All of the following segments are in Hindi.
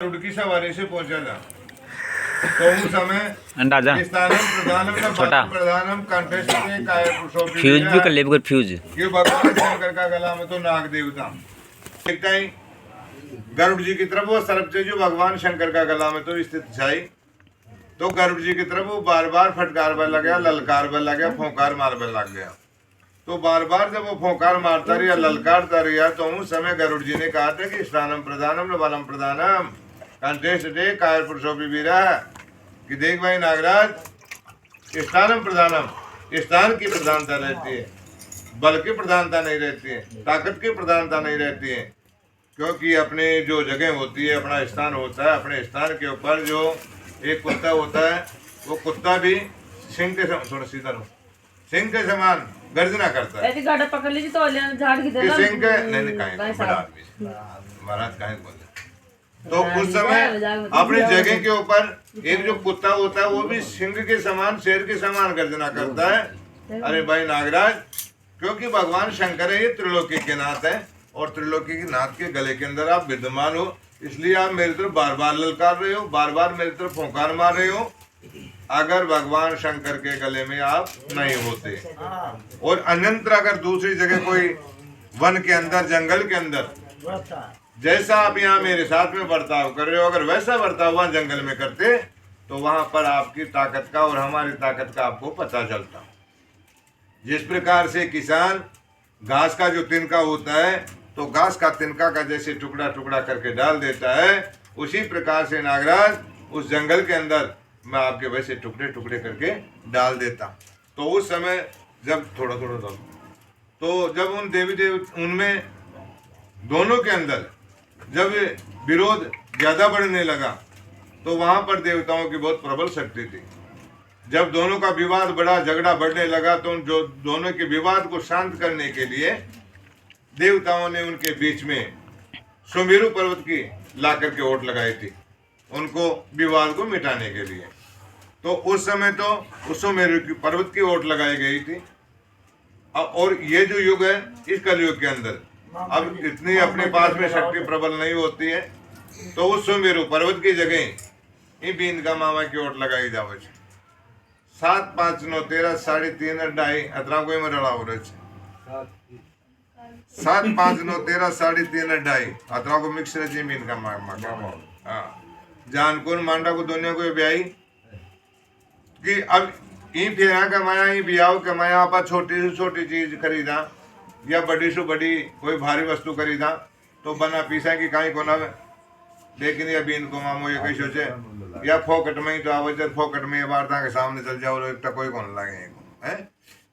गरुड़ की सवारी से पहुंचा था तो उस समय अंदाजा छोटा फ्यूज भी कर ले बगैर फ्यूज ये भगवान शंकर का गला में तो नाग देवता देखता ही गरुड़ जी की तरफ वो सर्प से जो भगवान शंकर का गला में तो स्थित छाई तो गरुड़ जी की तरफ वो बार बार फटकार बल लग गया, ललकार बल लग गया, फोंकार मार बल लग गया। तो बार बार जब वो फोंकार मारता रहा, ललकारता रहा तो उस समय गरुड़ जी ने कहा था कि स्नानम प्रधानम न बलम प्रधानम कंटेस्ट डे कायर पुरुषों वीरा कि देख भाई नागराज, स्थानम प्रधानम, स्थान की प्रधानता रहती है, बल की प्रधानता नहीं रहती है, ताकत की प्रधानता नहीं रहती है, क्योंकि अपने जो जगह होती है, अपना स्थान होता है, अपने स्थान के ऊपर जो एक कुत्ता होता है वो कुत्ता भी सिंह के समान, थोड़ा सीधा रहो, सिंह के समान गर्जना करता है। ऐसी गाड़ा पकड़ लीजिए तो झाड़ की कि सिंह के नहीं काहे बड़ा आदमी महाराज काहे बोले। तो उस समय अपनी जगह के ऊपर एक जो कुत्ता होता है वो भी सिंह के समान, शेर के समान गर्जना करता है। अरे भाई नागराज, क्योंकि भगवान शंकर है, ये त्रिलोकी के नाथ है और त्रिलोकी के नाथ के गले के अंदर आप विद्यमान हो, इसलिए आप मेरी तरफ बार बार ललकार रहे हो, बार बार मेरी तरफ फुंकार मार रहे हो। अगर भगवान शंकर के गले में आप नहीं होते और अन्यंत्र अगर दूसरी जगह कोई वन के अंदर, जंगल के अंदर जैसा आप यहाँ मेरे साथ में बर्ताव कर रहे हो, अगर वैसा बर्ताव वहां जंगल में करते तो वहां पर आपकी ताकत का और हमारी ताकत का आपको पता चलता। जिस प्रकार से किसान घास का जो तिनका होता है तो घास का तिनका का जैसे टुकड़ा टुकड़ा करके डाल देता है, उसी प्रकार से नागराज उस जंगल के अंदर मैं आपके वैसे टुकड़े टुकड़े करके डाल देता। तो उस समय जब थोड़ा थोड़ा डाल, तो जब उन देवी देव उनमें दोनों के अंदर जब विरोध ज्यादा बढ़ने लगा तो वहां पर देवताओं की बहुत प्रबल शक्ति थी। जब दोनों का विवाद बढ़ा, झगड़ा बढ़ने लगा तो जो दोनों के विवाद को शांत करने के लिए देवताओं ने उनके बीच में सुमेरु पर्वत की ला करके ओट लगाई थी, उनको विवाद को मिटाने के लिए। तो उस समय तो उस सुमेरु की पर्वत की ओट लगाई गई थी। और ये जो युग है, इस कलयुग के अंदर अब इतनी अपने पास में शक्ति प्रबल नहीं होती है, तो उस सुमेरु पर्वत की जगह इन बीन का मामा की ओट लगाई जावे 7 5 9 13 3.5 2.5 अतरा कोई में रड़ा हो रहे 7 5 9 13 3.5 2.5 अतरा को मिक्स रहे बीन का मामा का। हाँ, जानकुन मांडा को दुनिया को ब्याई कि अब ई फेरा कमाया, ई बियाव कमाया, आप छोटी से छोटी चीज खरीदा या बड़ी से बड़ी कोई भारी वस्तु खरीदा तो बना पीसा की कहीं को ना, लेकिन या बीन को मामो ये कहीं सोचे या फोकट में ही तो आवश्यक फोकट में वार्ता के सामने चल जाओ तो कोई कौन लगे है।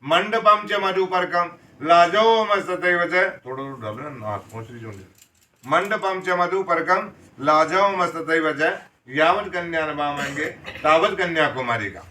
मंडपम च मधुपर्कम लाजो मस्तते वजह थोड़ा डबल ना पहुंच रही जोड़े मंडपम च मधुपर्कम लाजो मस्तते वजह यावत कन्या न बामेंगे तावत कन्याकुमारी का।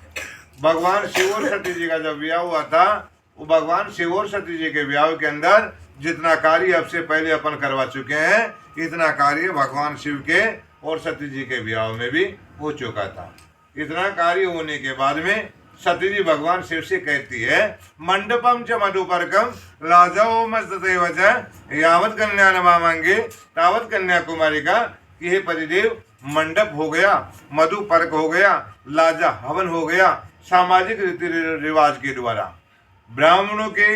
भगवान शिव और सती जी का जब विवाह हुआ था, वो भगवान शिव और सती जी के विवाह के अंदर जितना कार्य अब से पहले अपन करवा चुके हैं, इतना कार्य भगवान शिव के और सती जी के विवाह में भी हो चुका था। इतना कार्य होने के बाद में सती जी भगवान शिव से कहती है मंडपम च मधुपर्कम लाजो मस्तते वजह यावत कन्या न मांगे तावत कन्याकुमारी का कि हे परिदेव, मंडप हो गया, मधुपर्क हो गया, लाजा हवन हो गया, सामाजिक रीति रिवाज के द्वारा, ब्राह्मणों के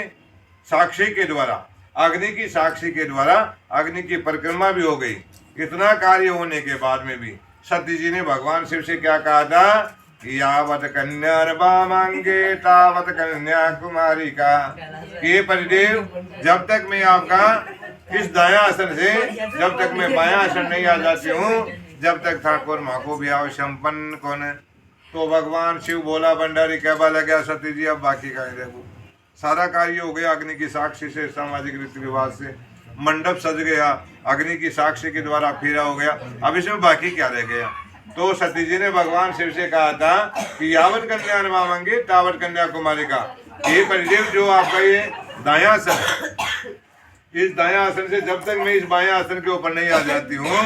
साक्षी के द्वारा, अग्नि की साक्षी के द्वारा अग्नि की परिक्रमा भी हो गई। इतना कार्य होने के बाद में भी सती जी ने भगवान शिव से क्या कहा था, यावत कन्या मांगे तावत कन्या कुमारी का। ये परिदेव, जब तक मैं आपका इस दाया आसन से, जब तक मैं बाया आसन नहीं आ जाती हूँ, जब तक ठाकुर माँ को भी आव संपन्न कौन। तो भगवान शिव बोला भंडारी कहवा लगा सती जी अब बाकी का देखो, सारा कार्य हो गया अग्नि की साक्षी से, सामाजिक रीति रिवाज से, मंडप सज गया, अग्नि की साक्षी के द्वारा फेरा हो गया, अब इसमें बाकी क्या रह गया। तो सती जी ने भगवान शिव से कहा था कि यावत कन्या न मांगे तावत कन्याकुमारी का। ये परिदेव जो आपका ये दाया आसन, इस दाया आसन से जब तक मैं इस बाया आसन के ऊपर नहीं आ जाती हूँ,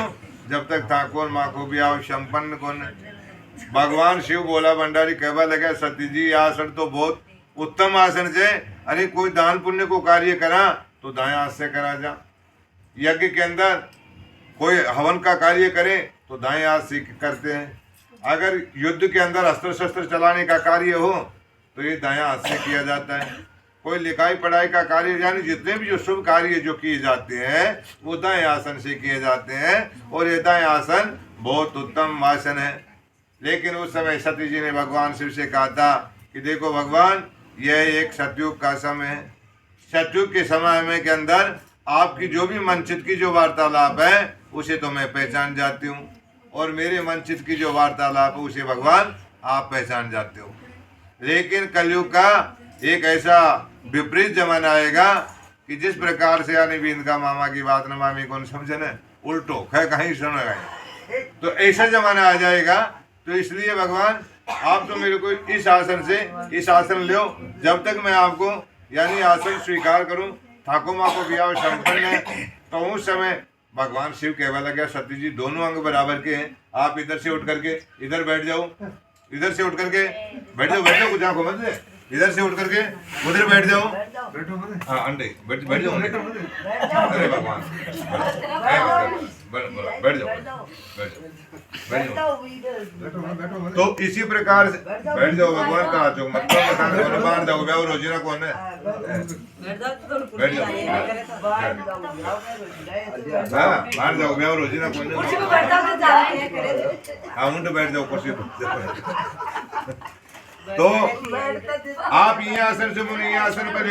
जब तक ठाकुर माँ को भी आओ संपन्न कौन। भगवान शिव बोला भंडारी कहवा लगा सती जी आसन तो बहुत उत्तम आसन से, अरे कोई दान पुण्य को कार्य करा तो दाया हाथ से करा जा, यज्ञ के अंदर कोई हवन का कार्य करे तो दाएं हाथ से करते हैं। अगर युद्ध के अंदर अस्त्र शस्त्र चलाने का कार्य हो तो ये दाएं हाथ से किया जाता है। कोई लिखाई पढ़ाई का कार्य यानी जितने भी जो शुभ कार्य जो किए जाते हैं वो दाएं आसन से किए जाते हैं और ये दाएं आसन बहुत उत्तम आसन है। लेकिन उस समय सती जी ने भगवान शिव से कहा था कि देखो भगवान, यह एक सतयुग का समय है। सतयुग के समय में के अंदर आपकी जो भी मनचित की जो वार्तालाप है उसे तो मैं पहचान जाती हूँ और मेरे मनचित की जो वार्तालाप है उसे भगवान आप पहचान जाते हो। लेकिन कलयुग का एक ऐसा विपरीत जमाना आएगा कि जिस प्रकार से यानी भी इनका मामा की बात न मामी कौन समझे न, उल्टो खै कहीं सुन गए, तो ऐसा जमाना आ जाएगा। तो इसलिए भगवान आप तो मेरे को इस आसन से इस आसन लो, जब तक मैं आपको यानी आसन स्वीकार करूं, ठाकुर माँ को बिया संपन्न है। तो उस समय भगवान शिव कहने लगा, सती जी दोनों अंग बराबर के हैं, आप इधर से उठ करके इधर बैठ जाओ, इधर से उठ करके बैठ जाओ कुछ आंखों में से, इधर से उठ करके उधर बैठ जाओ। हाँ अंडे बैठ जाओ। अरे भगवान बैठ जाओ। तो इसी प्रकार से बैठ जाओ भगवान का जो मतलब बाहर जाओ ब्याह रोजीना कौन है, बैठ जाओ। हाँ बाहर जाओ ब्याह रोजीना कौन है, हाँ उन बैठ जाओ कुर्सी पर। तो आप ये आसन से मुनि आसन पर